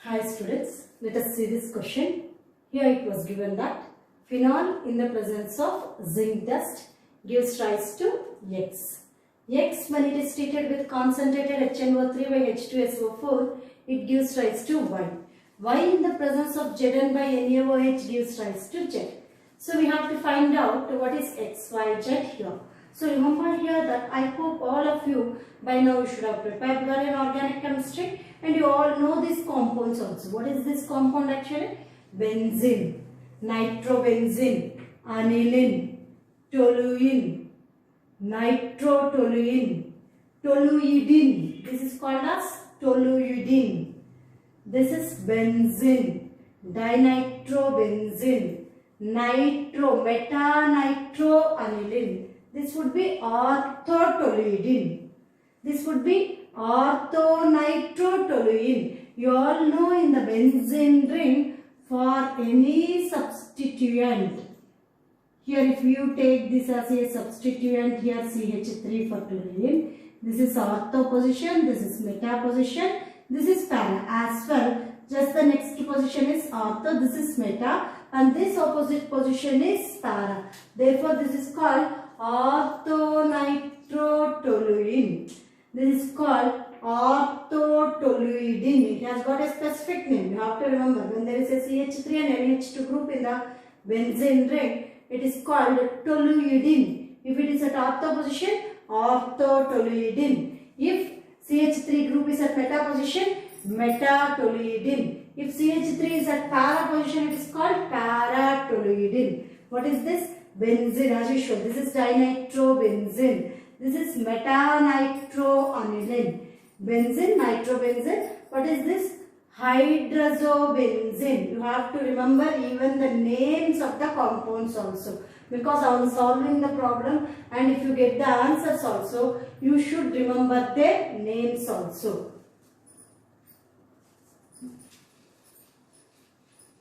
Hi students, let us see this question. Here it was given that phenol in the presence of zinc dust gives rise to X. X, when it is treated with concentrated HNO3 by H2SO4, it gives rise to Y. Y in the presence of Zn by NaOH gives rise to Z. So we have to find out what is X, Y, Z here. So remember here that I hope all of you by now you should have prepared well in organic chemistry and you all know these compounds also. What is this compound actually? Benzene, nitrobenzene, aniline, toluene, nitrotoluene, toluidine. This is called as toluidine. This is benzene, dinitrobenzene, meta-nitroaniline. This would be orthotoluidine. This would be orthonitrotoluene. You all know in the benzene ring for any substituent. Here if you take this as a substituent, here CH3 for toluene. This is ortho position, this is meta position, this is para as well. Just the next position is ortho, this is meta, and this opposite position is para. Therefore this is called orthonitrotoluene. This is called orthotoluidine. It has got a specific name. You have to remember, when there is a CH3 and NH2 group in the benzene ring, it is called toluidine. If it is at ortho position, orthotoluidine. If CH3 group is at meta position, metatoluidine. If CH3 is at para position, it is called paratoluidine. What is this? Benzene, as usual. This is dinitrobenzene. This is meta-nitroaniline. Benzene, nitrobenzene. What is this? Hydrazobenzene. You have to remember even the names of the compounds also. Because I am solving the problem and if you get the answers also, you should remember their names also.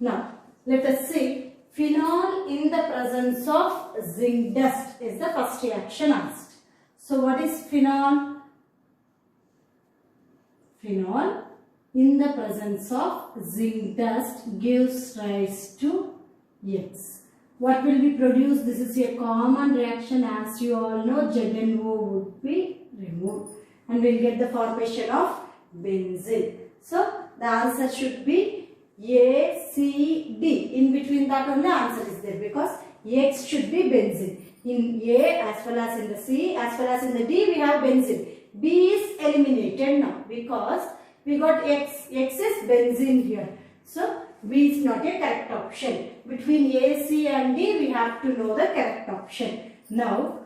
Now, let us see. Phenol in the presence of zinc dust is the first reaction asked. So, what is phenol? Phenol in the presence of zinc dust gives rise to X. What will be produced? This is a common reaction, as you all know. ZnO would be removed and we will get the formation of benzene. So, the answer should be A, C, D. In between that only answer is there because X should be benzene. In A as well as in the C as well as in the D we have benzene. B is eliminated now because we got X. X is benzene here. So, B is not a correct option. Between A, C and D we have to know the correct option. Now,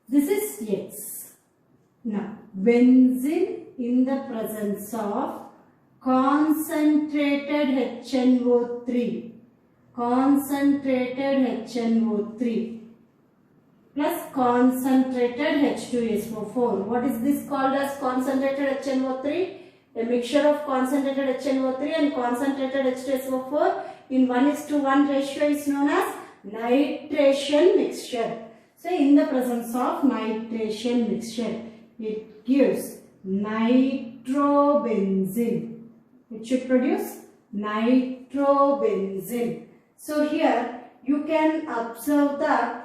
this is X. Now, benzene in the presence of concentrated HNO3 plus concentrated H2SO4. What is this called as concentrated HNO3? A mixture of concentrated HNO3 and concentrated H2SO4 in 1:1 ratio is known as nitration mixture. So, in the presence of nitration mixture, it gives nitrobenzene. It should produce nitrobenzene. So, here you can observe that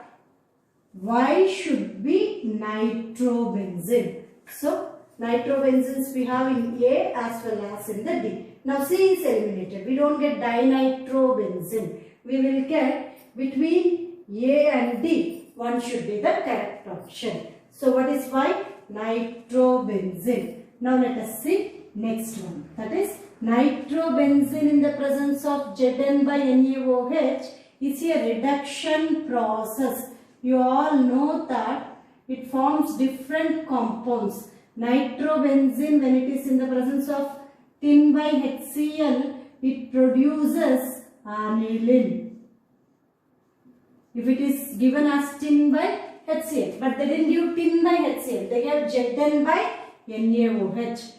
Y should be nitrobenzene. So, nitrobenzenes we have in A as well as in the D. Now, C is eliminated. We don't get dinitrobenzene. We will get between A and D. One should be the correct option. So, what is Y? Nitrobenzene. Now, let us see next one. That is nitrobenzene in the presence of Zn by NaOH is a reduction process. You all know that it forms different compounds. Nitrobenzene, when it is in the presence of tin by HCl, it produces aniline. If it is given as tin by HCl, but they didn't give tin by HCl, they gave Zn by NaOH.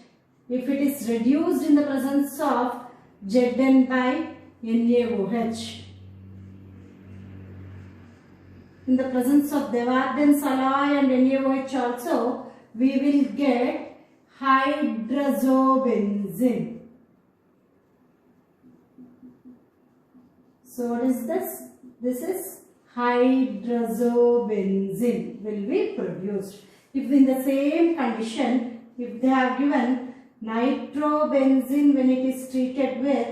If it is reduced in the presence of Zn by NaOH, in the presence of Devardens alloy and NaOH also, we will get hydrazobenzene. So what is this? This is hydrazobenzene will be produced. If in the same condition, if they have given nitrobenzene when it is treated with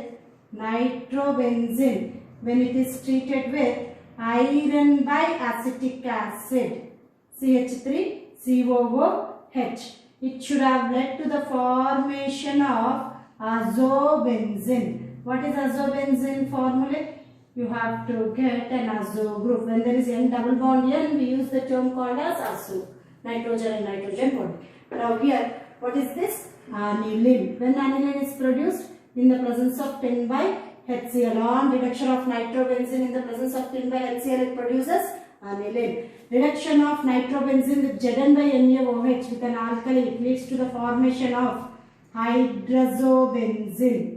iron biacetic acid, CH3COOH, it should have led to the formation of azobenzene. What is azobenzene formula? You have to get an azo group. When there is N double bond N, we use the term called as azo. Nitrogen and nitrogen bond. Now here, what is this? Aniline. When aniline is produced in the presence of 10 by HCl, on reduction of nitrobenzene in the presence of 10 by HCl, it produces aniline. Reduction of nitrobenzene with Zn by NaOH with an alkali, it leads to the formation of hydrazobenzene.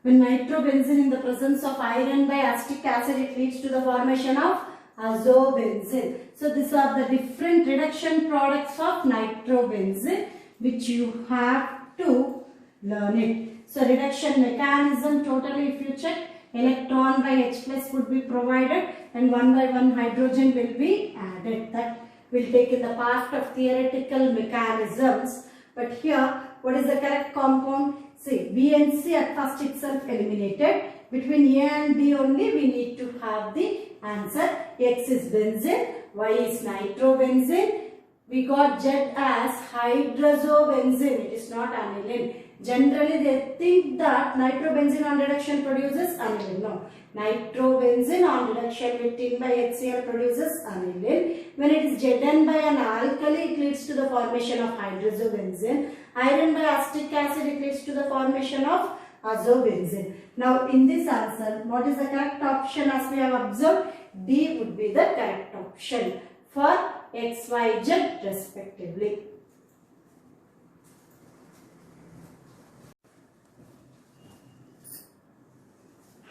When nitrobenzene in the presence of iron by acetic acid, it leads to the formation of azobenzene. So these are the different reduction products of nitrobenzene which you have to learn it. So reduction mechanism, totally if you check, electron by H plus would be provided and 1 by 1 hydrogen will be added. That will take in the part of theoretical mechanisms. But here, what is the correct compound? See, B and C at first itself eliminated. Between A and D only we need to have the answer. X is benzene, Y is nitrobenzene. We got Z as hydrazobenzene. It is not aniline. Generally they think that nitrobenzene on reduction produces aniline. No. Nitrobenzene on reduction with 10 by HCl produces aniline. When it is Zn by an alkali, it leads to the formation of hydrazobenzene. Iron by acetic acid, it leads to the formation of azobenzene. Now in this answer, what is the correct option as we have observed? D would be the correct option for X, Y, Z respectively.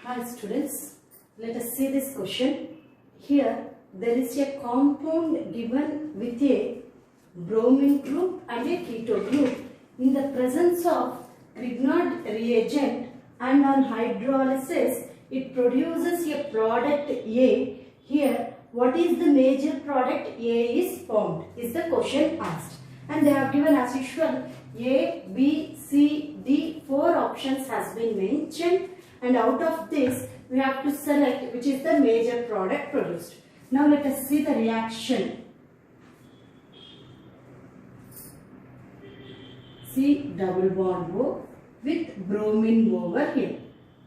Hi students, let us see this question. Here there is a compound given with a bromine group and a keto group. In the presence of Grignard reagent and on hydrolysis, it produces a product A. Here, what is the major product A is formed? Is the question asked. And they have given as usual A, B, C, D, 4 options has been mentioned. And out of this, we have to select which is the major product produced. Now let us see the reaction. C double bond O with bromine over here.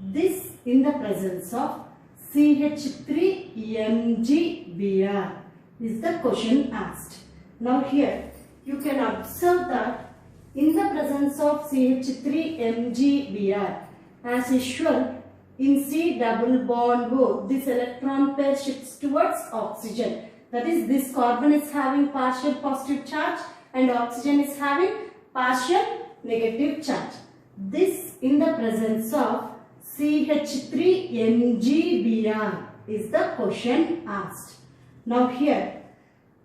This in the presence of CH3MgBr is the question asked. Now here you can observe that in the presence of CH3MgBr, as usual in C double bond O, this electron pair shifts towards oxygen. That is, this carbon is having partial positive charge and oxygen is having partial negative charge. This in the presence of CH3MgBr is the question asked. Now here,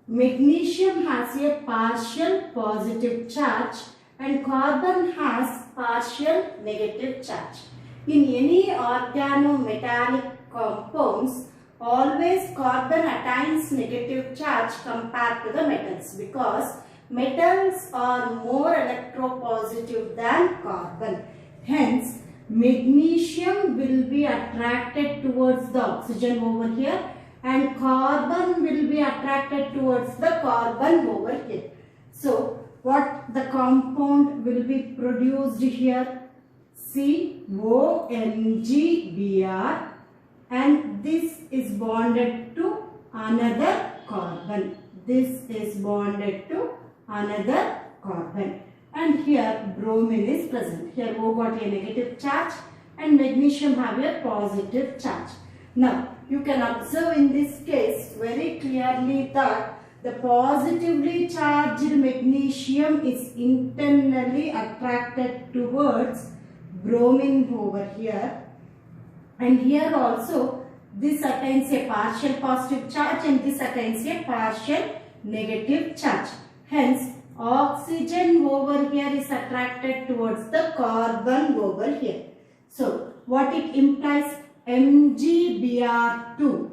magnesium has a partial positive charge and carbon has partial negative charge. In any organometallic compounds, always carbon attains negative charge compared to the metals because metals are more electropositive than carbon. Hence, magnesium will be attracted towards the oxygen over here and carbon will be attracted towards the carbon over here. So, what the compound will be produced here? CONgBr, and this is bonded to another carbon. This is bonded to another carbon. And here bromine is present. Here O got a negative charge and magnesium have a positive charge. Now you can observe in this case very clearly that the positively charged magnesium is internally attracted towards bromine over here, and here also this attains a partial positive charge and this attains a partial negative charge. Hence, oxygen over here is attracted towards the carbon over here. So, what it implies? MgBr2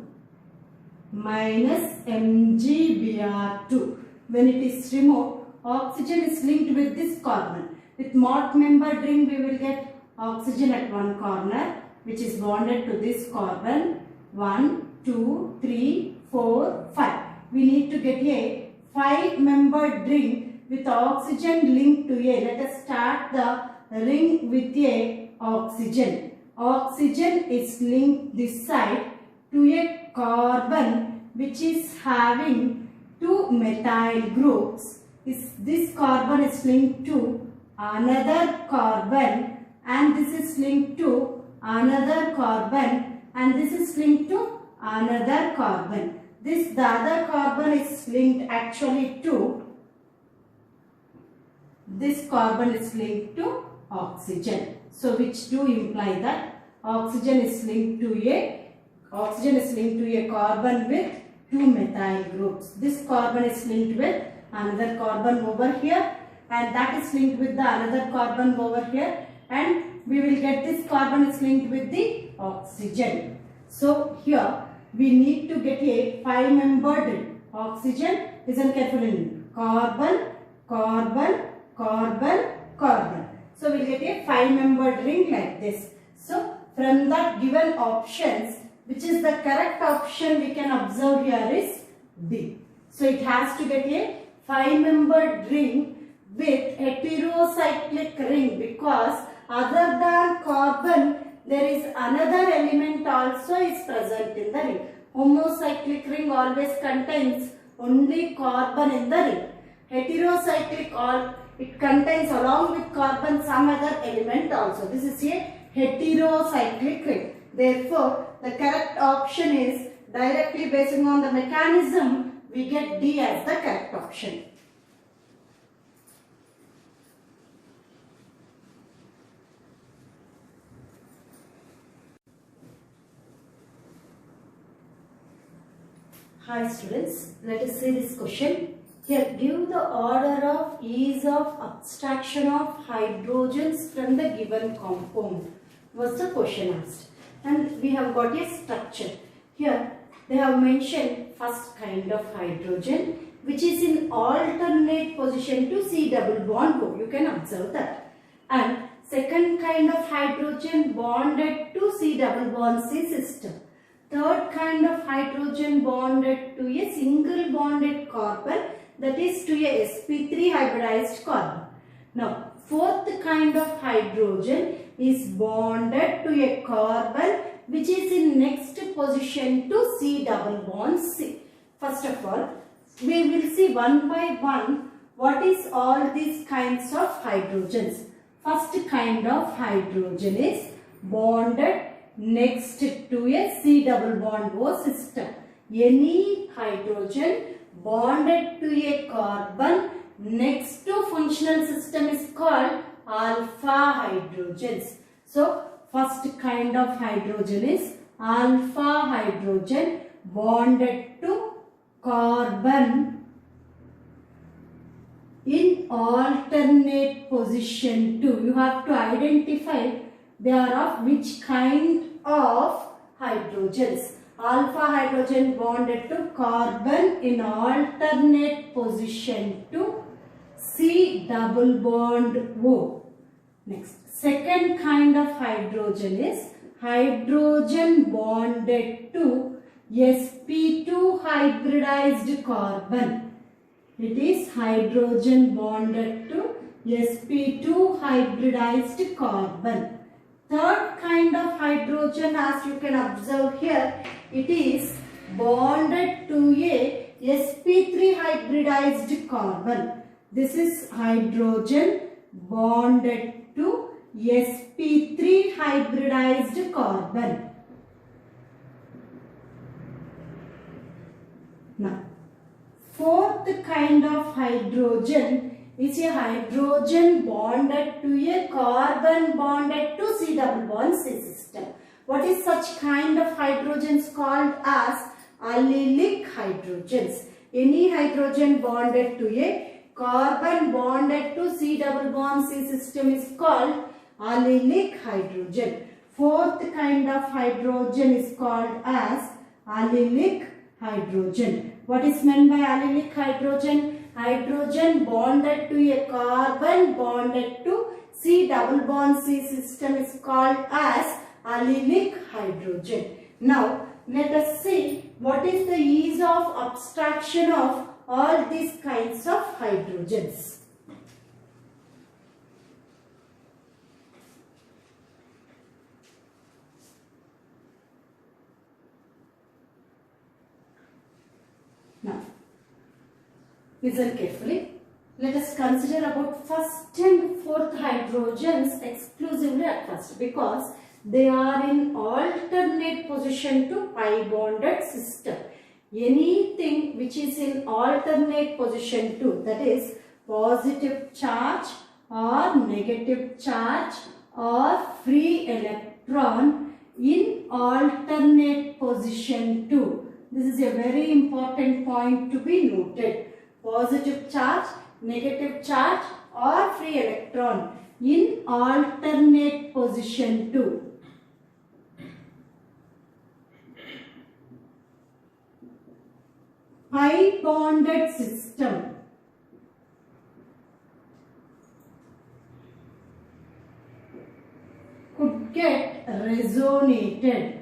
minus MgBr2. When it is removed, oxygen is linked with this carbon. With Mott membered ring, we will get oxygen at one corner, which is bonded to this carbon. 1, 2, 3, 4, 5. We need to get a 5-membered ring with oxygen linked to a. Let us start the ring with a oxygen. Oxygen is linked this side to a carbon which is having 2 methyl groups. This carbon is linked to another carbon, and this is linked to another carbon, and this is linked to another carbon. The other carbon is linked actually to, this carbon is linked to oxygen. So which do imply that oxygen is linked to a carbon with 2 methyl groups. This carbon is linked with another carbon over here, and that is linked with the another carbon over here, and we will get this carbon is linked with the oxygen. So here we need to get a 5-membered ring. Oxygen, listen carefully, carbon, carbon, carbon, carbon. So we will get a 5-membered ring like this. So from the given options, which is the correct option we can observe here is D. So it has to get a 5-membered ring with heterocyclic ring, because other than carbon there is another element also is present in the ring. Homocyclic ring always contains only carbon in the ring. Heterocyclic, it contains along with carbon some other element also. This is a heterocyclic ring. Therefore, the correct option is, directly based on the mechanism, we get D as the correct option. Hi students, let us see this question. Here, give the order of ease of abstraction of hydrogens from the given compound, was the question asked. And we have got a structure. Here, they have mentioned first kind of hydrogen, which is in alternate position to C double bond O. You can observe that. And second kind of hydrogen bonded to C double bond C system. Third kind of hydrogen bonded to a single bonded carbon, that is to a sp3 hybridized carbon. Now, fourth kind of hydrogen is bonded to a carbon which is in next position to C double bond C. First of all, we will see one by one what is all these kinds of hydrogens. First kind of hydrogen is bonded next to a C double bond O system. Any hydrogen bonded to a carbon next to functional system is called alpha hydrogens. So, first kind of hydrogen is alpha hydrogen bonded to carbon in alternate position to. You have to identify they are of which kind of hydrogens. Alpha hydrogen bonded to carbon in alternate position to C double bond O. Next, second kind of hydrogen is hydrogen bonded to sp2 hybridized carbon. It is hydrogen bonded to sp2 hybridized carbon. Third kind of hydrogen, as you can observe here, it is bonded to a sp3 hybridized carbon. This is hydrogen bonded to sp3 hybridized carbon. Now, fourth kind of hydrogen is a hydrogen bonded to a carbon bonded to C double bond C system. What is such kind of hydrogens called as allylic hydrogens? Any hydrogen bonded to a carbon bonded to C double bond C system is called allylic hydrogen. Fourth kind of hydrogen is called as allylic hydrogen. What is meant by allylic hydrogen? Hydrogen bonded to a carbon bonded to C double bond C system is called as allylic hydrogen. Now let us see what is the ease of abstraction of all these kinds of hydrogens. Now, listen carefully. Let us consider about first and fourth hydrogens exclusively at first, because they are in alternate position to pi bonded system. Anything which is in alternate position to, that is positive charge or negative charge or free electron in alternate position to. This is a very important point to be noted. Positive charge, negative charge or free electron in alternate position to. Pi bonded system could get resonated.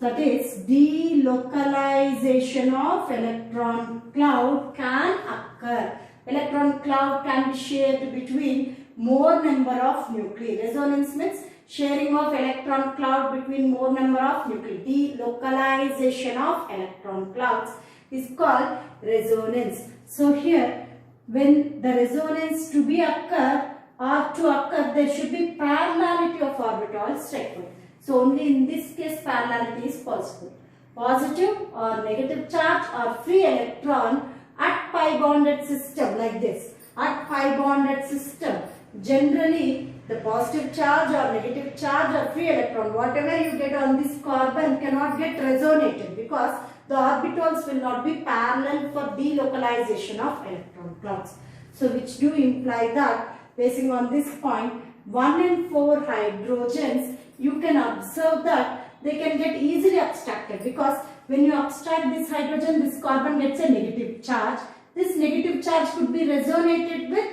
That is, delocalization of electron cloud can occur. Electron cloud can be shared between more number of nuclei. Resonance means sharing of electron cloud between more number of nuclei. Delocalization of electron clouds is called resonance. So here, when the resonance to be occur or to occur, there should be parallelity of orbitals required. So only in this case parallelity is possible. Positive or negative charge or free electron at pi bonded system like this. At pi bonded system, generally the positive charge or negative charge or free electron, whatever you get on this carbon cannot get resonated, because the orbitals will not be parallel for delocalization of electron clouds. So which do imply that, basing on this point, 1 and 4 hydrogens, you can observe that they can get easily abstracted, because when you abstract this hydrogen, this carbon gets a negative charge. This negative charge could be resonated with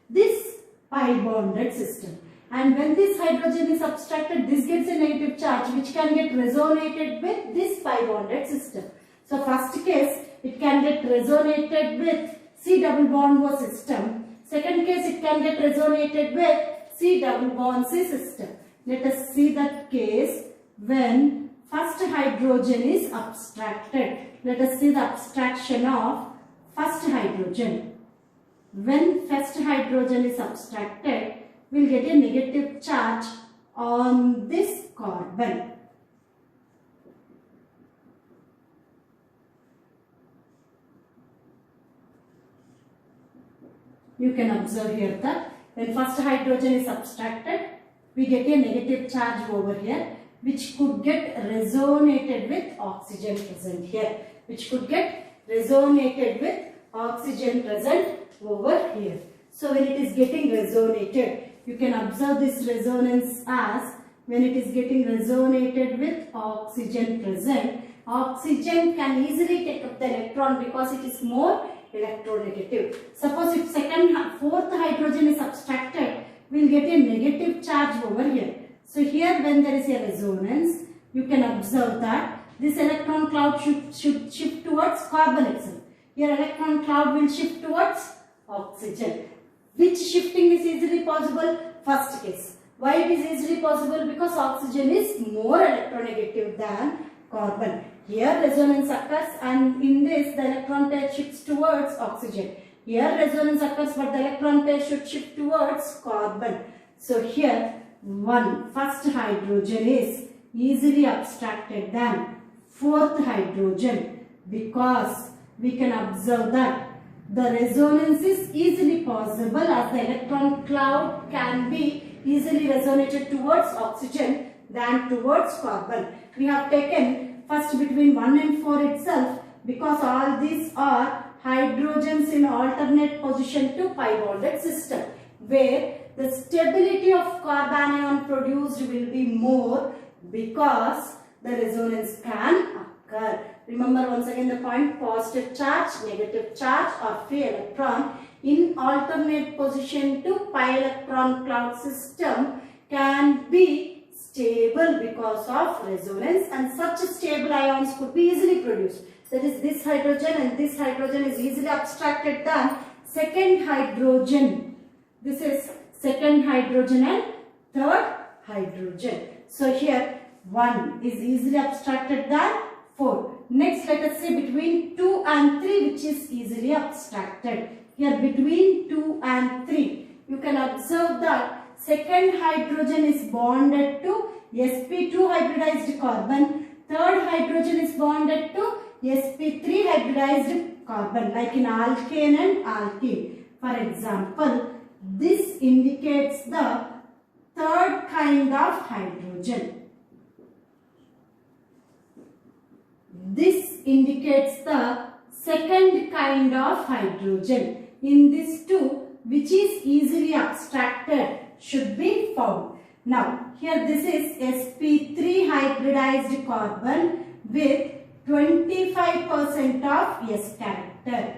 this pi bonded system. And when this hydrogen is abstracted, this gets a negative charge which can get resonated with this pi bonded system. So first case, it can get resonated with C double bond O system. Second case, it can get resonated with C double bond C system. Let us see that case when first hydrogen is abstracted. Let us see the abstraction of first hydrogen. When first hydrogen is abstracted, we will get a negative charge on this carbon. You can observe here that when first hydrogen is abstracted, we get a negative charge over here, which could get resonated with oxygen present here. Which could get resonated with oxygen present over here. So when it is getting resonated, you can observe this resonance as when it is getting resonated with oxygen present, oxygen can easily take up the electron because it is more electronegative. Suppose if fourth hydrogen is abstracted, we will get a negative charge over here. So here when there is a resonance, you can observe that this electron cloud should shift towards carbon itself. Here electron cloud will shift towards oxygen. Which shifting is easily possible? First case. Why it is easily possible? Because oxygen is more electronegative than carbon. Here resonance occurs and in this the electron pair shifts towards oxygen. Here resonance occurs but the electron pair should shift towards carbon. So here first hydrogen is easily abstracted than fourth hydrogen, because we can observe that the resonance is easily possible as the electron cloud can be easily resonated towards oxygen than towards carbon. We have taken first between 1 and 4 itself because all these are hydrogens in alternate position to pi bonded system. where the stability of carbanion ion produced will be more because the resonance can occur. Remember once again the point, positive charge, negative charge or free electron in alternate position to pi electron cloud system can be stable because of resonance, and such stable ions could be easily produced. That is, this hydrogen and this hydrogen is easily abstracted than second hydrogen. This is second hydrogen and third hydrogen. So here 1 is easily abstracted than 4. Next let us say between 2 and 3 which is easily abstracted. Here between 2 and 3 you can observe that second hydrogen is bonded to sp2 hybridized carbon, third hydrogen is bonded to sp3 hybridized carbon, like in alkane and alkene. For example, this indicates the third kind of hydrogen. This indicates the second kind of hydrogen. In this two, which is easily abstracted, should be found. Now, here this is sp3 hybridized carbon with 25% of S character.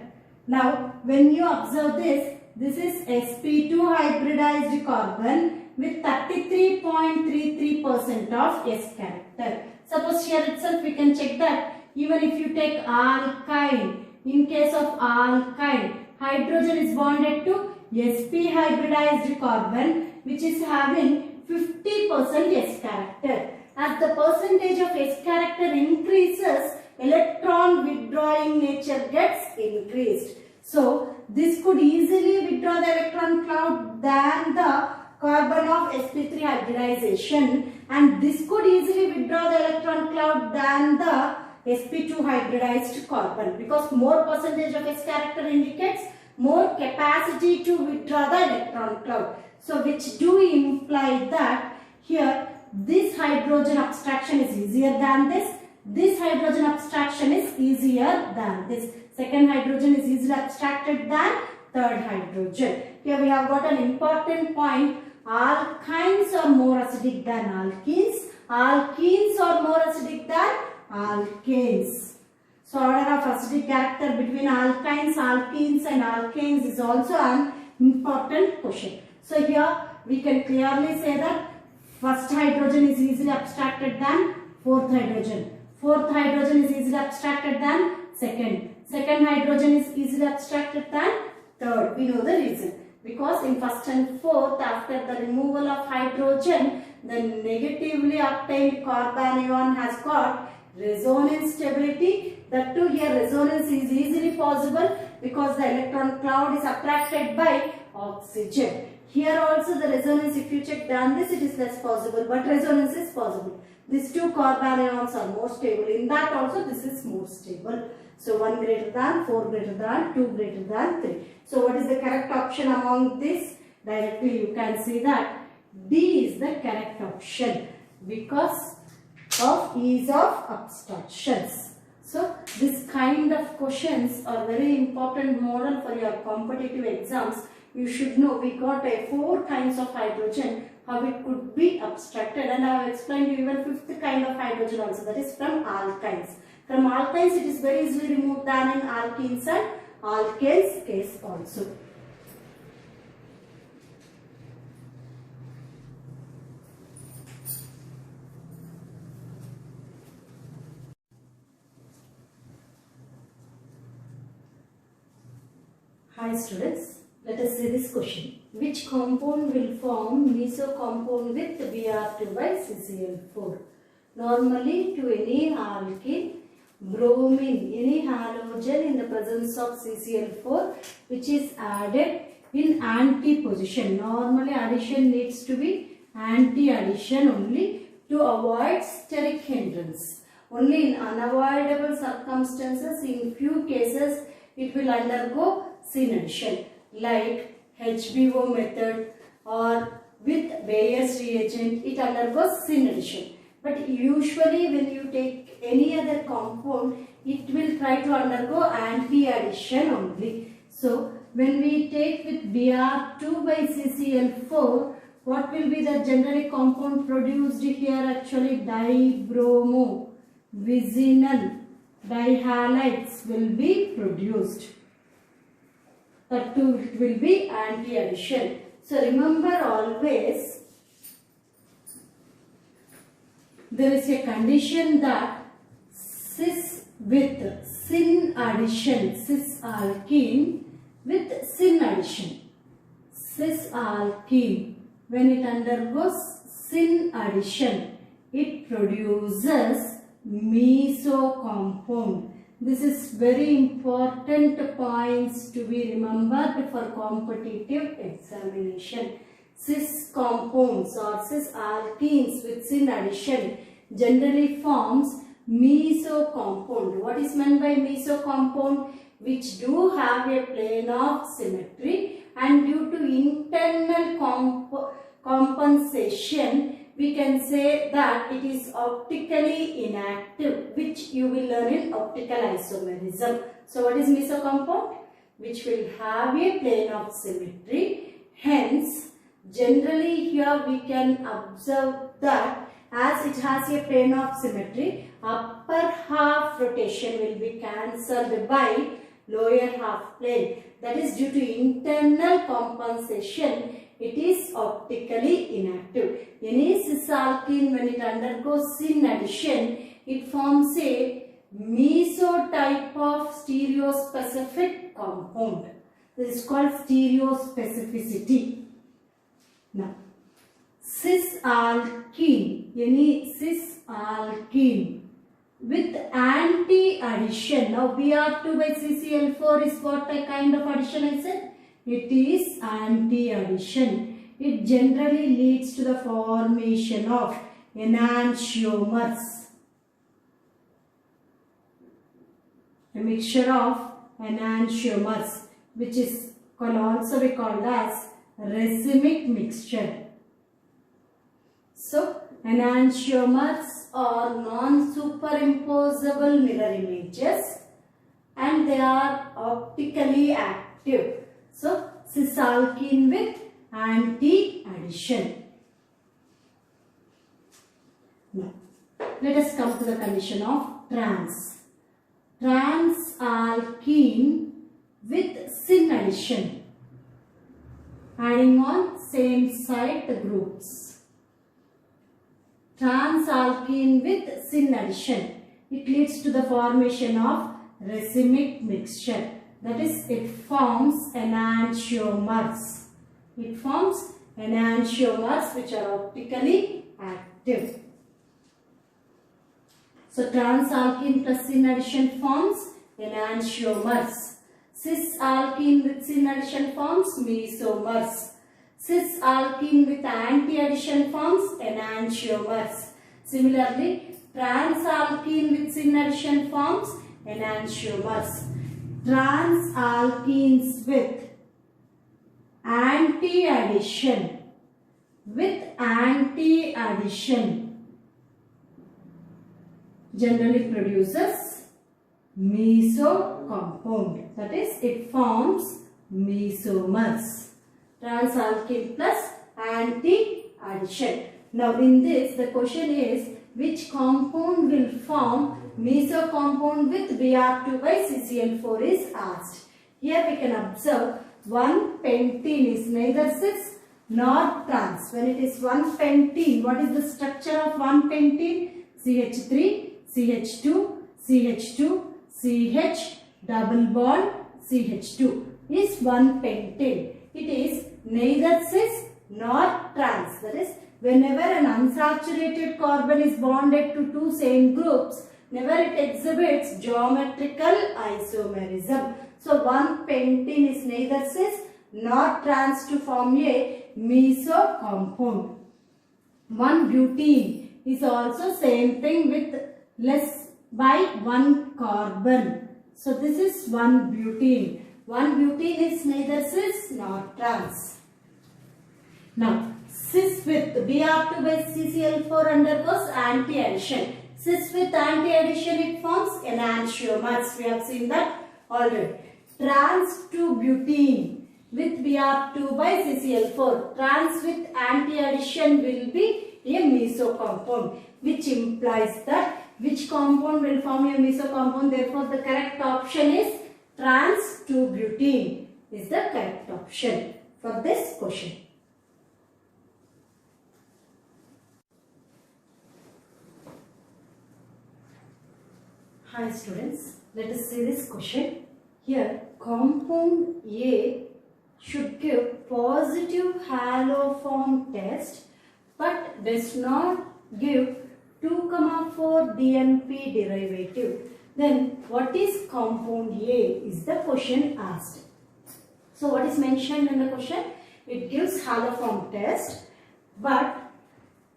Now, when you observe this, this is sp2 hybridized carbon with 33.33% of S character. Suppose here itself we can check that even if you take alkyne, in case of alkyne, hydrogen is bonded to sp hybridized carbon which is having 50% S character. As the percentage of S character increases, electron withdrawing nature gets increased. So, this could easily withdraw the electron cloud than the carbon of sp3 hybridization, and this could easily withdraw the electron cloud than the sp2 hybridized carbon, because more percentage of S character indicates more capacity to withdraw the electron cloud. So, which do imply that here this hydrogen abstraction is easier than this. This hydrogen abstraction is easier than this. Second hydrogen is easily abstracted than third hydrogen. Here we have got an important point. Alkynes are more acidic than alkenes. Alkenes are more acidic than alkanes. So, order of acidic character between alkynes, alkenes and alkanes is also an important question. So, here we can clearly say that first hydrogen is easily abstracted than fourth hydrogen. Fourth hydrogen is easily abstracted than second. Second hydrogen is easily abstracted than third. We know the reason. Because in first and fourth, after the removal of hydrogen, the negatively obtained carbanion has got resonance stability. That too, here resonance is easily possible because the electron cloud is attracted by oxygen. Here also the resonance, if you check than this, it is less possible, but resonance is possible. These two carbanions are more stable. In that also this is more stable. So 1 greater than, 4 greater than, 2 greater than 3. So what is the correct option among this? Directly you can see that D is the correct option because of ease of abstractions. So this kind of questions are very important model for your competitive exams. You should know we got 4 kinds of hydrogen, how it could be abstracted, and I have explained you even 5th kind of hydrogen also, that is from alkynes. From alkynes it is very easily removed than in alkenes and alkanes case also. Hi students, let us see this question. Which compound will form meso compound with Br2 by CCl4? Normally to any alkene, bromine, any halogen in the presence of CCl4 which is added in anti position. Normally addition needs to be anti-addition only to avoid steric hindrance. Only in unavoidable circumstances, in few cases, it will undergo syn addition like HBO method or with Bayer's reagent, it undergoes syn addition. But usually when you take any other compound, it will try to undergo anti-addition only. So when we take with Br2 by CCl4, what will be the generally compound produced here? Actually, dibromovinyl dihalides will be produced. That too, it will be anti-addition. So remember always, there is a condition that cis with syn addition, cis alkene with syn addition. Cis alkene, when it undergoes syn addition, it produces meso compound. This is very important points to be remembered for competitive examination. Cis compounds or cis alkenes with syn addition generally forms meso compound. What is meant by meso compound? Which do have a plane of symmetry, and due to internal compensation, we can say that it is optically inactive, which you will learn in optical isomerism. So what is meso compound? Which will have a plane of symmetry. Hence, generally here we can observe that as it has a plane of symmetry, upper half rotation will be cancelled by lower half plane. That is due to internal compensation, it is optically inactive. Any cis alkene, when it undergoes syn addition, it forms a meso type of stereospecific compound. This is called stereospecificity. Now, cis alkene, any cis alkene with anti-addition. Now, Br2 by CCl4 is what a kind of addition I said? It is anti-addition. It generally leads to the formation of enantiomers. A mixture of enantiomers, which is also be called as racemic mixture. So, enantiomers are non-superimposable mirror images and they are optically active. So, cis alkene with anti-addition. Now, let us come to the condition of trans. Trans alkene with syn addition. Adding on same side the groups. Trans alkene with syn addition. It leads to the formation of racemic mixture. That is, it forms enantiomers. It forms enantiomers which are optically active. So, trans alkene plus syn addition forms enantiomers. Cis alkene with syn addition forms mesomers. Cis alkene with anti-addition forms enantiomers. Similarly, trans alkene with syn addition forms enantiomers. Trans alkenes with anti-addition generally produces meso compound. That is, it forms mesomers. Trans alkene plus anti-addition. Now in this, the question is, which compound will form meso compound with Br2 by CCl4 is asked. Here we can observe 1-pentene is neither cis nor trans. When it is 1-pentene, what is the structure of 1-pentene? CH3, CH2, CH2, CH, double bond, CH2 is 1-pentene. It is neither cis nor trans. That is, whenever an unsaturated carbon is bonded to two same groups, never it exhibits geometrical isomerism. So, 1-pentene is neither cis nor trans to form a meso compound. 1-butene is also same thing with less by 1 carbon. So, this is 1-butene. 1-butene is neither cis nor trans. Now, cis with Br2 by CCl4 undergoes anti-addition. Cis with anti-addition, it forms enantiomers. We have seen that already. trans to butene with Br2 by CCl4. Trans with anti-addition will be a meso compound, which implies that which compound will form a meso compound. Therefore, the correct option is trans to butene is the correct option for this question. Hi students, let us see this question. Here, compound A should give positive haloform test but does not give 2,4 DNP derivative. Then what is compound A is the question asked. So what is mentioned in the question? It gives haloform test but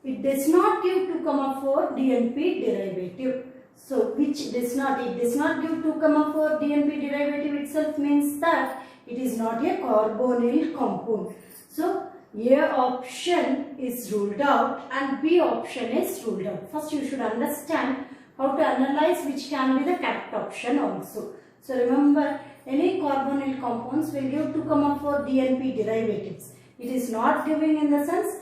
it does not give 2,4 DNP derivative. So which does not, it does not give 2,4 DNP derivative itself means that it is not a carbonyl compound. So A option is ruled out and B option is ruled out. First you should understand how to analyze which can be the correct option also. So remember, any carbonyl compounds will give 2,4 DNP derivatives. It is not giving in the sense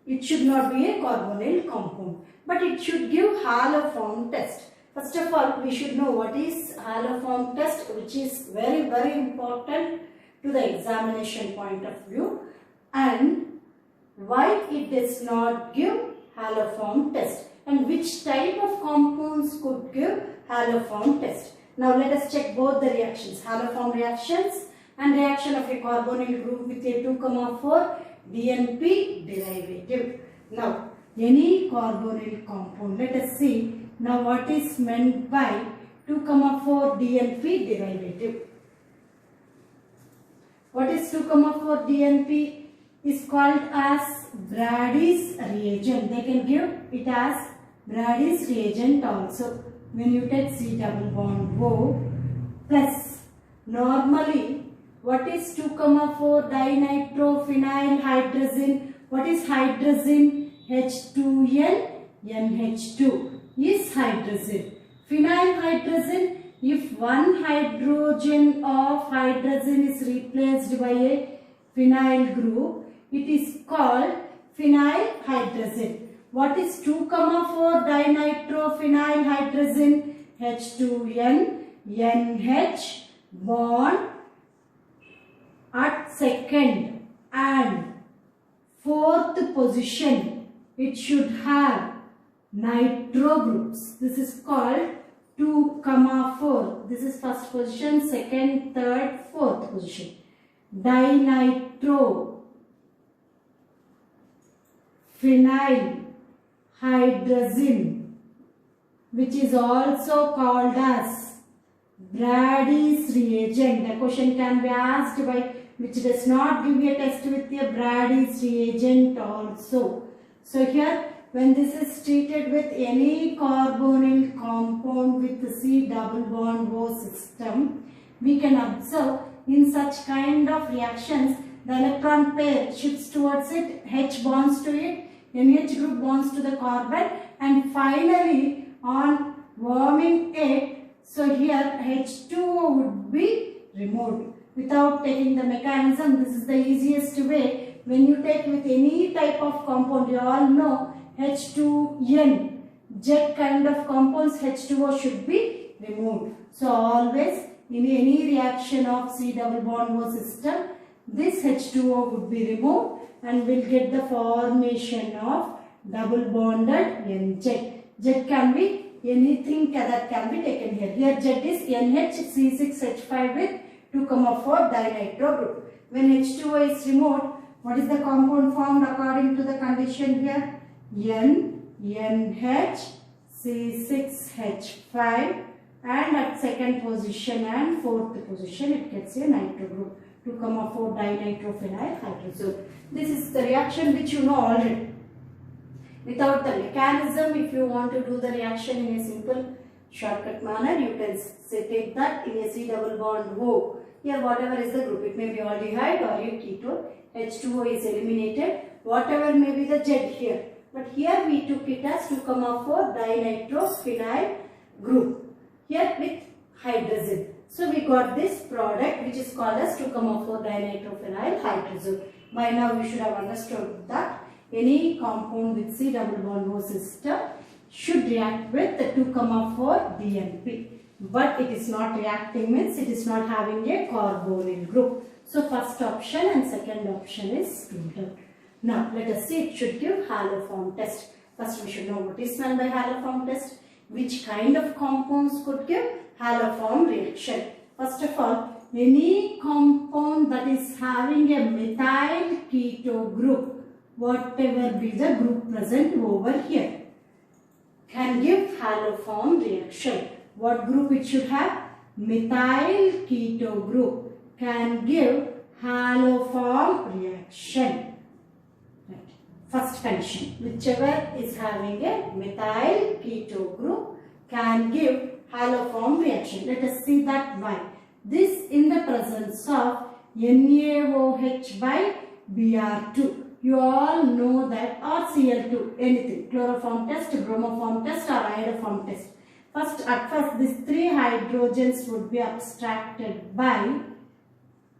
it should not be a carbonyl compound, but it should give haloform test. First of all, we should know what is haloform test, which is very important to the examination point of view, and why it does not give haloform test and which type of compounds could give haloform test. Now let us check both the reactions, haloform reactions and reaction of a carbonyl group with a 2,4 DNP derivative. Now any carbonyl compound, let us see now what is meant by 2,4 DNP derivative. What is 2,4 DNP is called as Brady's reagent. They can give it as Brady's reagent also. When you take C double bond O plus, normally what is 2,4 dinitrophenyl hydrazine? What is hydrazine? H2N NH2 is hydrazine. Phenyl hydrazine, if one hydrogen of hydrazine is replaced by a phenyl group, it is called phenyl hydrazine. What is 2,4 dinitrophenyl hydrazine? H2N NH bond at second and fourth position. It should have nitro groups. This is called 2,4. This is first position, second, third, fourth position. Dinitro phenyl hydrazine, which is also called as Brady's reagent. The question can be asked by which does not give a test with a Brady's reagent also. So here, when this is treated with any carbonyl compound with the C double bond O system, we can observe in such kind of reactions, the electron pair shifts towards it, H bonds to it, NH group bonds to the carbon, and finally on warming it, so here H2O would be removed. Without taking the mechanism, this is the easiest way. When you take with any type of compound, you all know H2N, jet kind of compounds, H2O should be removed. So always in any reaction of C double bond O system, this H2O would be removed and we'll get the formation of double bonded N jet. Jet can be anything that can be taken here. Here jet is NHC6H5 with 2,4 dinitro group. When H2O is removed, what is the compound formed according to the condition here? N, NH, C6H5, and at second position and fourth position it gets a nitro group, 2,4 dinitrophenyl hydrazine. This is the reaction which you know already. Without the mechanism, if you want to do the reaction in a simple shortcut manner, you can say take that in a C double bond O. Here whatever is the group, it may be aldehyde or a ketone, H2O is eliminated, whatever may be the jet here. But here we took it as 2,4 dinitrophenyl group. Here with hydrazine. So we got this product which is called as 2,4 dinitrophenyl hydrazone. By now you should have understood that any compound with C double bond O sister should react with the 2,4 DNP. But it is not reacting means it is not having a carbonyl group. So first option and second option is ruled out. Now let us see, it should give haloform test. First we should know what is meant by haloform test. Which kind of compounds could give haloform reaction. First of all, any compound that is having a methyl keto group, whatever be the group present over here, can give haloform reaction. What group it should have? Methyl keto group can give haloform reaction. Right. First condition, whichever is having a methyl keto group can give haloform reaction. Let us see that why. This in the presence of NaOH by Br2. You all know that, or Cl2, anything, chloroform test, bromoform test or iodoform test. At first these three hydrogens would be abstracted by,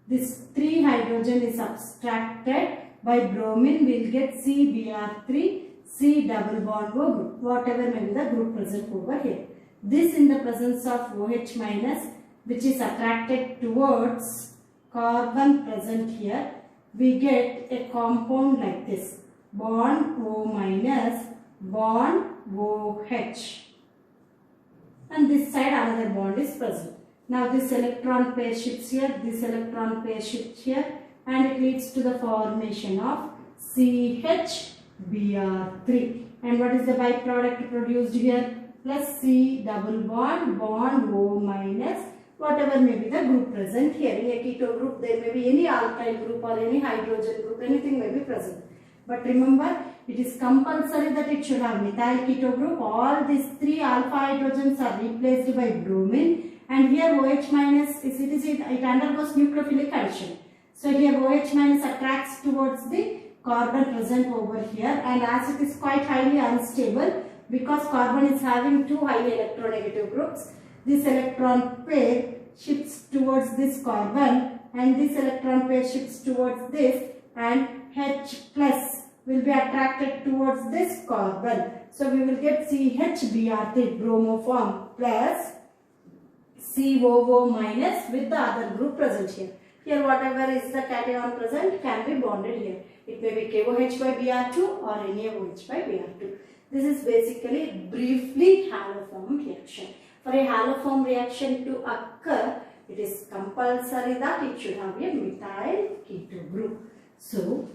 this 3 hydrogen is abstracted by bromine, we will get CBr3, C double bond O group, whatever may be the group present over here. This in the presence of OH minus, which is attracted towards carbon present here, we get a compound like this, bond O minus, bond OH. And this side another bond is present. Now this electron pair shifts here, this electron pair shifts here, and it leads to the formation of CHBr3. And what is the byproduct produced here? Plus C double bond, bond O minus, whatever may be the group present here. In a keto group, there may be any alkyl group or any hydrogen group, anything may be present. But remember, it is compulsory that it should have methyl keto group. All these 3 alpha hydrogens are replaced by bromine, and here OH minus, it undergoes nucleophilic addition. So here OH minus attracts towards the carbon present over here, and as it is quite highly unstable, because carbon is having 2 highly electronegative groups, this electron pair shifts towards this carbon and this electron pair shifts towards this, and H plus will be attracted towards this carbon. So we will get CHBr3 bromoform plus COO minus with the other group present here. Here whatever is the cation present can be bonded here. It may be KOH by Br2 or NaOH by Br2. This is basically briefly haloform reaction. For a haloform reaction to occur, it is compulsory that it should have a methyl keto group. So,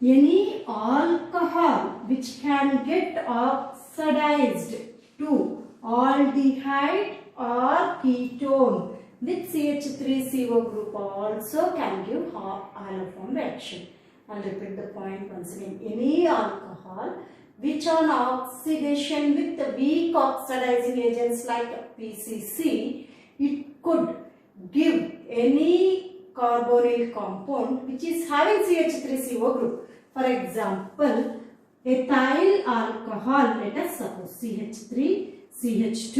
any alcohol which can get oxidized to aldehyde or ketone with CH3CO group also can give haloform reaction. I'll repeat the point once again. Any alcohol which on oxidation with the weak oxidizing agents like PCC, it could give any carbonyl compound which is having CH3CO group. For example, ethyl alcohol, let us suppose CH3, CH2,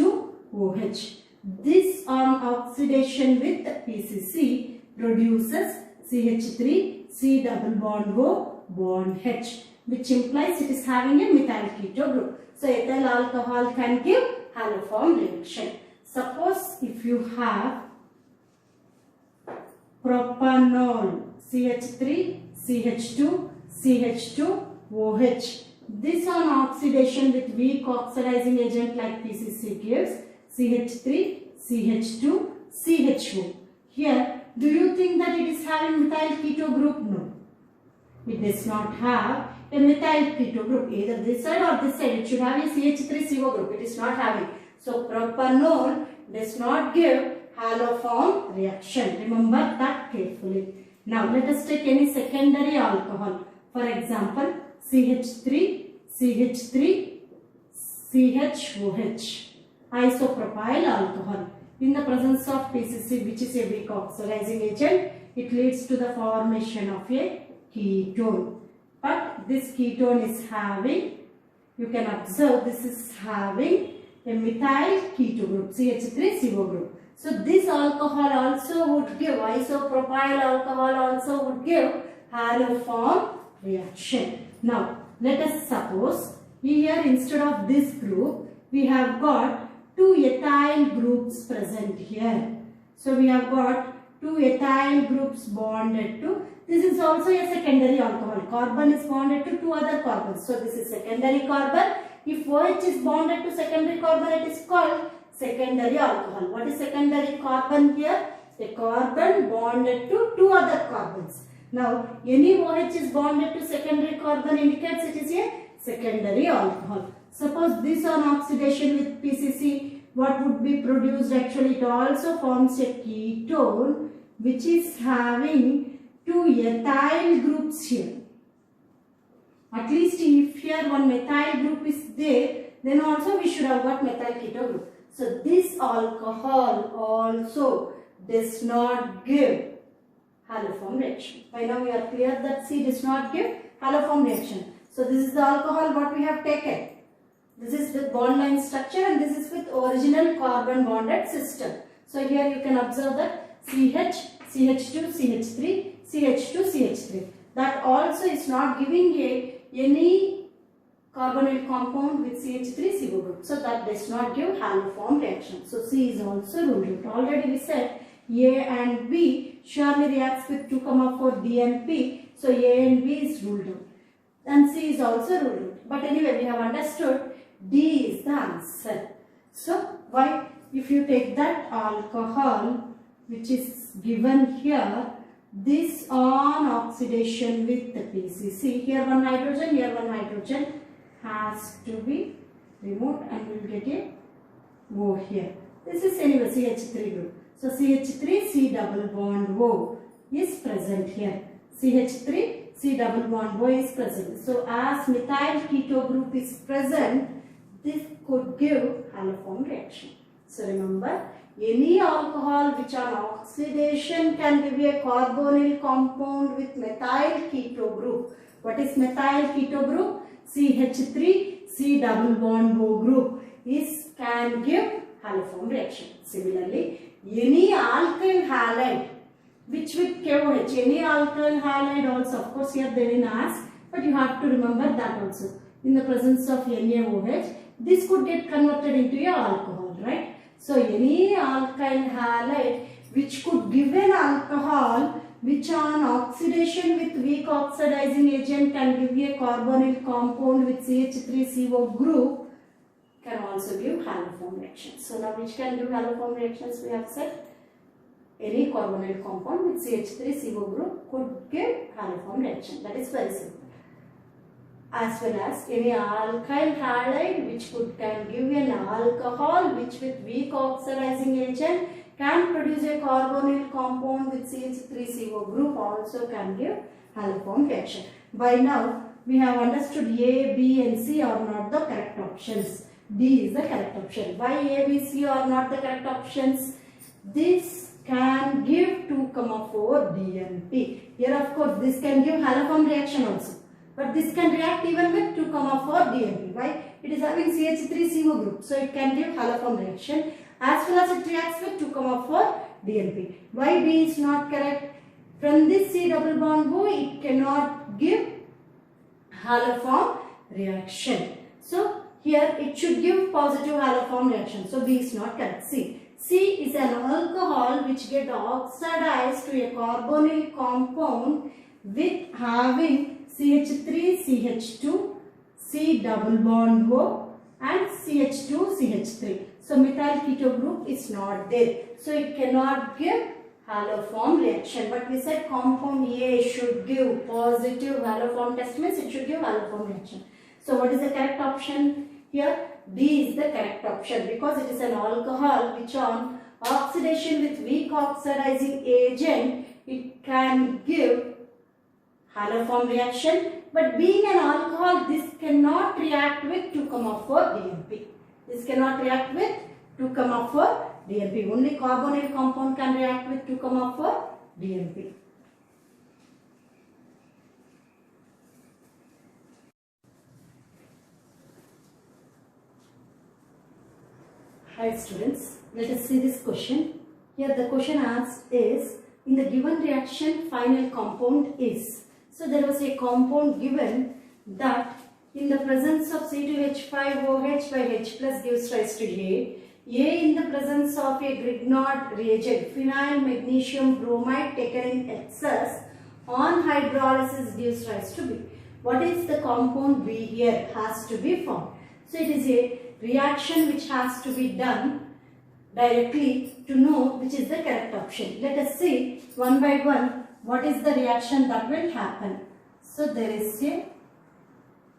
OH. This on oxidation with PCC produces CH3, C double bond O, bond H, which implies it is having a methyl keto group. So ethyl alcohol can give haloform reaction. Suppose if you have propanol, CH3, CH2, CH2, OH. This on oxidation with weak oxidizing agent like PCC gives CH3, CH2, CHO. Here, do you think that it is having methyl keto group? No. It does not have a methyl keto group. Either this side or this side. It should have a CH3CO group. It is not having. So, propanol does not give haloform reaction. Remember that carefully. Now, let us take any secondary alcohol. For example, CH3, CH3, CHOH. Isopropyl alcohol. In the presence of PCC, which is a weak oxidizing agent, it leads to the formation of a ketone. But this ketone is having, you can observe this is having a methyl keto group, CH3CO group. So this alcohol also would give, isopropyl alcohol also would give haloform reaction. Now let us suppose here instead of this group we have got two ethyl groups present here. So we have got two ethyl groups bonded to, this is also a secondary alcohol. Carbon is bonded to two other carbons. So this is secondary carbon. If OH is bonded to secondary carbon, it is called secondary alcohol. What is secondary carbon here? A carbon bonded to two other carbons. Now any OH is bonded to secondary carbon indicates it is a secondary alcohol. Suppose this on oxidation with PCC, what would be produced? Actually it also forms a ketone which is having two ethyl groups here. At least if here one methyl group is there, then also we should have got methyl keto group. So this alcohol also does not give haloform reaction. By now we are clear that C does not give haloform reaction. So this is the alcohol what we have taken. This is with bond line structure and this is with original carbon bonded system. So here you can observe that CH, CH2, CH3, CH2, CH3. That also is not giving any carbonyl compound with CH3 CO group. So that does not give haloform reaction. So C is also ruled out. Already we said A and B surely reacts with 2,4 DNP. So A and B is ruled out. And C is also ruled out. But anyway, we have understood D is the answer. So why? If you take that alcohol which is given here, this on oxidation with the PCC, here one hydrogen has to be removed and we will get a O here. This is anyway CH3 group. So CH3 C double bond O is present here. CH3 C double bond O is present. So as methyl keto group is present, this could give haloform reaction. So remember, any alcohol which on oxidation can give a carbonyl compound with methyl keto group. What is methyl keto group? CH3 C double bond O group can give haloform reaction. Similarly, any alkyl halide which with KOH, any alkyl halide also, of course here they didn't ask, but you have to remember that also. In the presence of NaOH, this could get converted into a alcohol, right? So any alkyl halide which could give an alcohol which on oxidation with weak oxidizing agent can give a carbonyl compound with CH3CO group can also give haloform reaction. So now which can give haloform reactions we have said? Any carbonyl compound with CH3CO group could give haloform reaction. That is very simple. As well as any alkyl halide which can give an alcohol which with weak oxidizing agent can produce a carbonyl compound with CH3CO group also can give haloform reaction. By now we have understood A, B and C are not the correct options. D is the correct option. Why A, B, C are not the correct options? This can give 2,4 DNP. Here of course this can give haloform reaction also. But this can react even with 2,4 DNP. Why? It is having CH3CO group. So it can give haloform reaction as well as it reacts with 2,4 DNP. Why B is not correct? From this C double bond O, it cannot give haloform reaction. So here it should give positive haloform reaction. So B is not correct. C is an alcohol which get oxidized to a carbonyl compound with having CH3, CH2, C double bond O and CH2, CH3. So methyl keto group is not there. So it cannot give haloform reaction. But we said compound A should give positive haloform test, means it should give haloform reaction. So what is the correct option here? D is the correct option because it is an alcohol which on oxidation with weak oxidizing agent it can give haloform reaction, but being an alcohol this cannot react with 2,4 DNP. This cannot react with 2,4 DNP. Only carbonyl compound can react with 2,4 DNP. Hi students, let us see this question. Here the question asked is, in the given reaction final compound is. So there was a compound given that in the presence of C2H5OH by H plus gives rise to A. A in the presence of a Grignard reagent, phenyl magnesium bromide taken in excess on hydrolysis gives rise to B. What is the compound B here has to be formed. So it is a reaction which has to be done directly to know which is the correct option. Let us see one by one what is the reaction that will happen. So there is a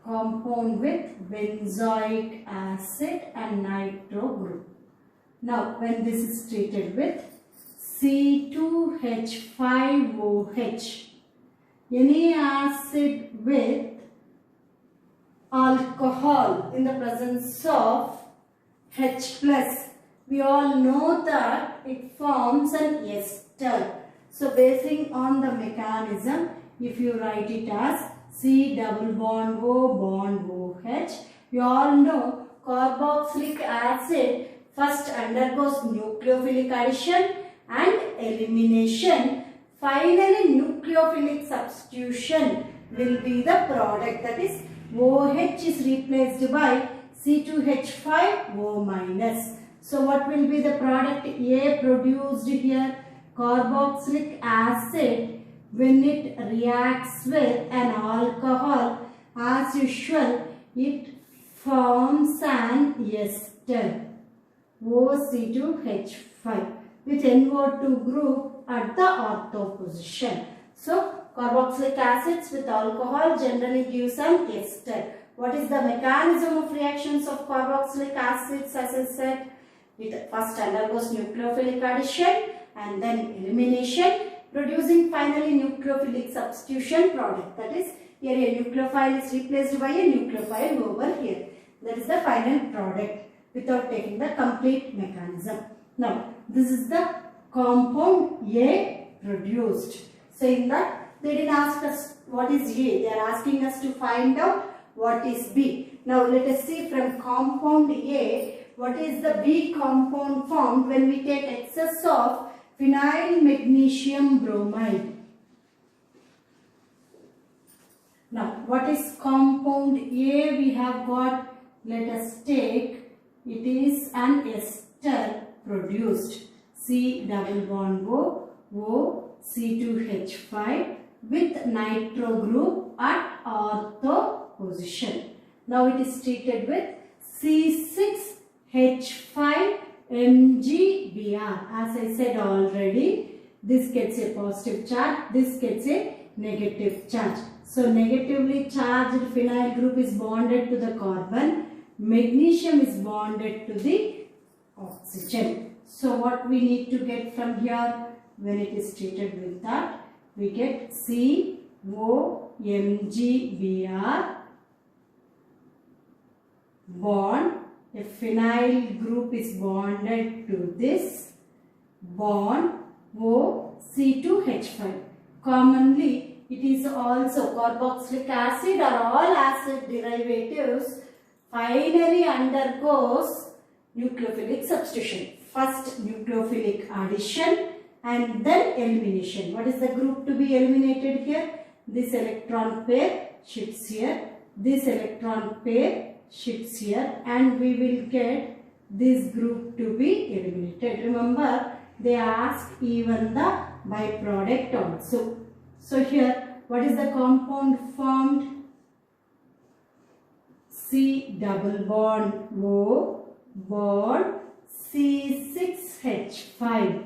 compound with benzoic acid and nitro group. Now when this is treated with C2H5OH, any acid with alcohol in the presence of H plus, we all know that it forms an ester. So basing on the mechanism, if you write it as C double bond O bond OH, you all know carboxylic acid first undergoes nucleophilic addition and elimination. Finally, nucleophilic substitution will be the product, that is OH is replaced by C2H5O minus. So what will be the product A produced here? Carboxylic acid, when it reacts with an alcohol, as usual, it forms an ester, OC2H5, with NO2 group at the ortho position. So carboxylic acids with alcohol generally gives an ester. What is the mechanism of reactions of carboxylic acids? As I said, it first undergoes nucleophilic addition and then elimination, producing finally nucleophilic substitution product. That is, here a nucleophile is replaced by a nucleophile over here. That is the final product without taking the complete mechanism. Now, this is the compound A produced. So in that, they didn't ask us what is A. They are asking us to find out what is B. Now, let us see from compound A, what is the B compound formed when we take excess of phenyl magnesium bromide. Now, what is compound A? We have got, let us take, it is an ester produced. C double bond O, C2H5 with nitro group at ortho position. Now it is treated with C6H5MgBr. As I said already, this gets a positive charge, this gets a negative charge. So negatively charged phenyl group is bonded to the carbon, magnesium is bonded to the oxygen. So what we need to get from here, when it is treated with that, we get COMgBr bond. A phenyl group is bonded to this bond OC2H5. Commonly, it is also carboxylic acid or all acid derivatives finally undergoes nucleophilic substitution. First nucleophilic addition and then elimination. What is the group to be eliminated here? This electron pair shifts here, this electron pair shifts here, and we will get this group to be eliminated. Remember, they ask even the byproduct also. So here, what is the compound formed? C double bond O bond C6H5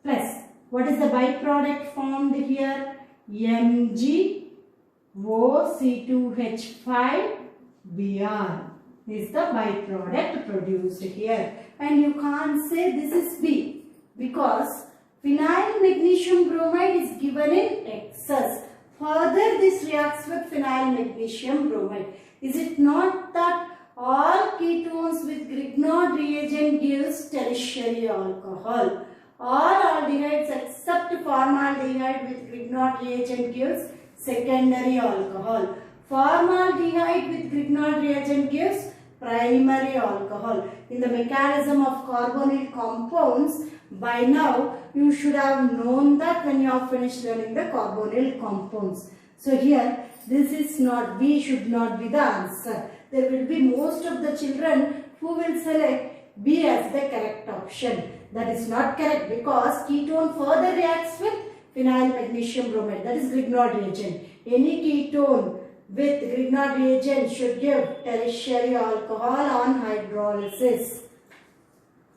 plus, what is the byproduct formed here? MgOC2H5Br is the byproduct produced here. And you can't say this is B because phenyl magnesium bromide is given in excess. Further, this reacts with phenyl magnesium bromide. Is it not that all ketones with Grignard reagent gives tertiary alcohol? All aldehydes except formaldehyde with Grignard reagent gives secondary alcohol. Formaldehyde with Grignard reagent gives primary alcohol. In the mechanism of carbonyl compounds, By now, you should have known that when you have finished learning the carbonyl compounds. So here, this is not, B should not be the answer. There will be most of the children who will select B as the correct option. That is not correct because ketone further reacts with phenyl magnesium bromide. That is Grignard reagent. Any ketone with Grignard reagent should give tertiary alcohol on hydrolysis.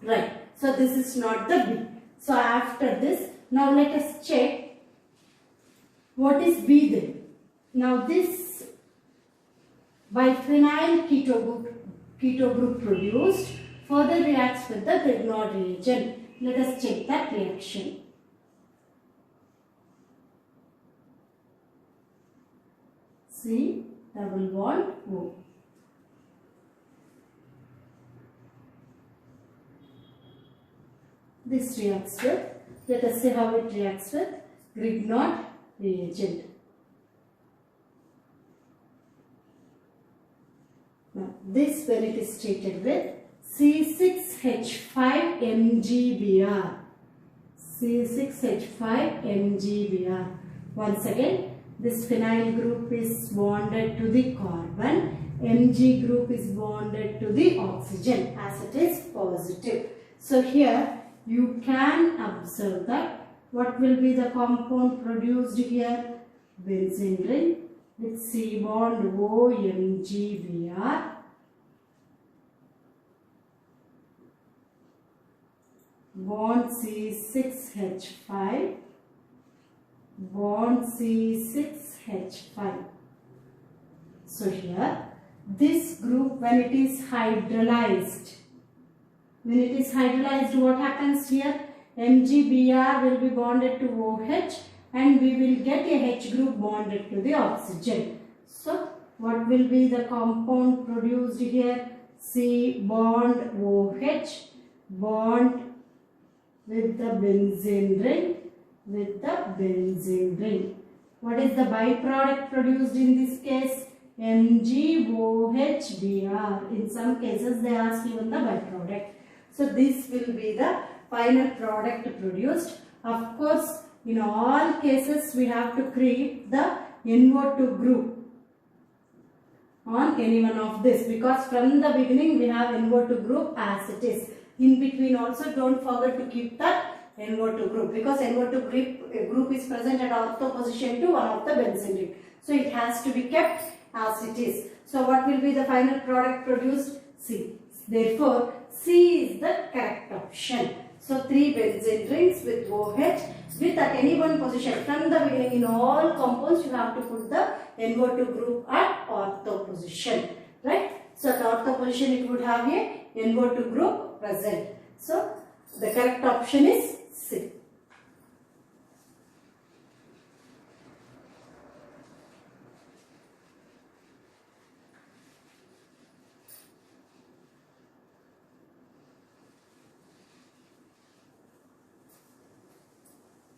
Right. So this is not the B. So after this, now let us check what is B then. Now this biphenyl keto group produced further reacts with the Grignard reagent. Let us check that reaction. C double bond O. This reacts with, let us see how it reacts with Grignard reagent. Now this, when it is treated with C6H5MgBr. C6H5MgBr. Once again, this phenyl group is bonded to the carbon. Mg group is bonded to the oxygen as it is positive. So here you can observe that what will be the compound produced here? Benzene ring with C bond OMgBr. Bond C6H5, bond C6H5. So here, this group, when it is hydrolyzed, what happens here? MgBr will be bonded to OH and we will get a H group bonded to the oxygen. So what will be the compound produced here? C bond OH bond with the benzene ring, What is the byproduct produced in this case? MgOHBr. In some cases they ask even the byproduct. So this will be the final product produced. Of course, in all cases we have to create the NO2 group on any one of this, because from the beginning we have NO2 group as it is. In between also don't forget to keep that NO2 group, because NO2 group is present at ortho position to one of the benzene ring. So it has to be kept as it is. So what will be the final product produced? C. Therefore, C is the correct option. So 3 benzene rings with OH with at any one position. From the beginning, in all compounds you have to put the NO2 group at ortho position. Right? So at ortho position it would have a NO2 group present. So the correct option is C.